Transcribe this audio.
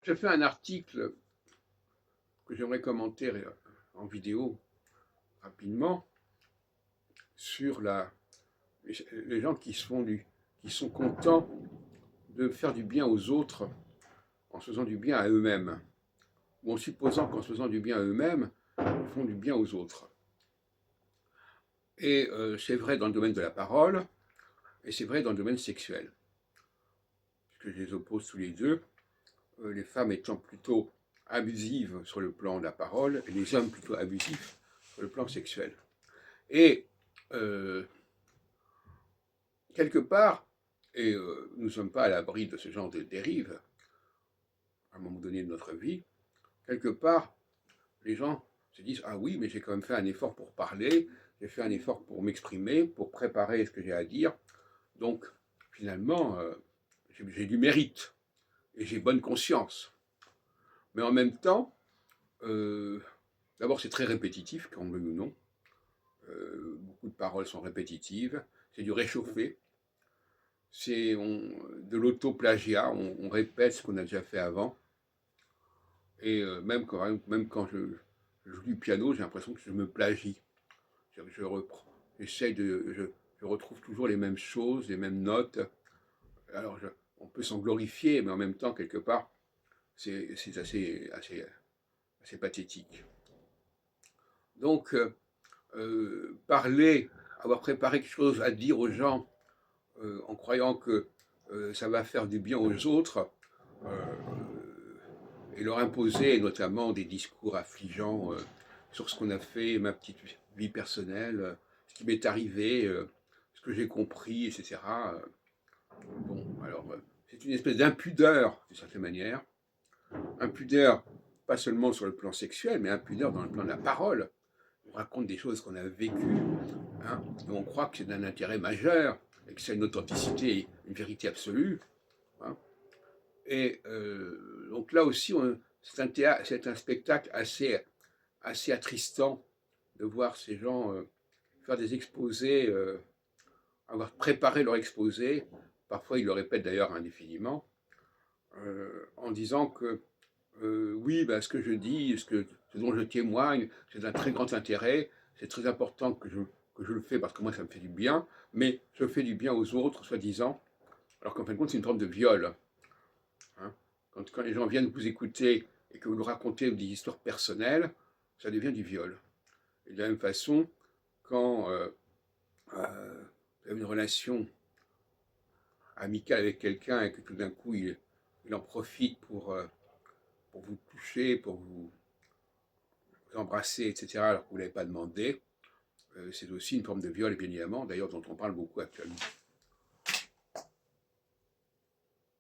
J'ai fait un article que j'aimerais commenter en vidéo rapidement sur les gens qui sont contents de faire du bien aux autres en se faisant du bien à eux-mêmes, ou en supposant qu'en se faisant du bien à eux-mêmes, ils font du bien aux autres. Et c'est vrai dans le domaine de la parole, et c'est vrai dans le domaine sexuel, puisque je les oppose tous les deux, les femmes étant plutôt abusives sur le plan de la parole, et les hommes plutôt abusifs sur le plan sexuel. Et quelque part, et nous ne sommes pas à l'abri de ce genre de dérive, à un moment donné de notre vie, quelque part, les gens se disent « Ah oui, mais j'ai quand même fait un effort pour parler, j'ai fait un effort pour m'exprimer, pour préparer ce que j'ai à dire, donc finalement, j'ai du mérite, et j'ai bonne conscience. » Mais en même temps, d'abord c'est très répétitif, qu'on le veuille ou non, beaucoup de paroles sont répétitives, c'est du réchauffé, c'est de l'auto-plagiat, on répète ce qu'on a déjà fait avant, et même quand je joue du piano, j'ai l'impression que je me plagie. Je reprends, je retrouve toujours les mêmes choses, les mêmes notes. Alors on peut s'en glorifier, mais en même temps, quelque part, c'est assez pathétique. Donc, parler, avoir préparé quelque chose à dire aux gens en croyant que ça va faire du bien aux autres, et leur imposer notamment des discours affligeants sur ce qu'on a fait, ma petite vie personnelle, ce qui m'est arrivé, ce que j'ai compris, etc. Bon, alors, c'est une espèce d'impudeur, d'une certaine manière. Impudeur, pas seulement sur le plan sexuel, mais impudeur dans le plan de la parole. On raconte des choses qu'on a vécues, hein, et on croit que c'est d'un intérêt majeur, et que c'est une authenticité, une vérité absolue. Hein. Et donc là aussi, c'est un spectacle assez attristant de voir ces gens faire des exposés, avoir préparé leur exposé, parfois ils le répètent d'ailleurs indéfiniment, en disant que oui, ben, ce que je dis, ce dont je témoigne, c'est d'un très grand intérêt, c'est très important que je le fais parce que moi ça me fait du bien, mais je fais du bien aux autres, soi-disant, alors qu'en fin de compte c'est une forme de viol. Hein. Quand les gens viennent vous écouter et que vous leur racontez des histoires personnelles, ça devient du viol. Et de la même façon, quand vous avez une relation amicale avec quelqu'un et que tout d'un coup il en profite pour vous toucher, pour vous embrasser, etc., alors que vous ne l'avez pas demandé, c'est aussi une forme de viol, bien évidemment, d'ailleurs dont on parle beaucoup actuellement.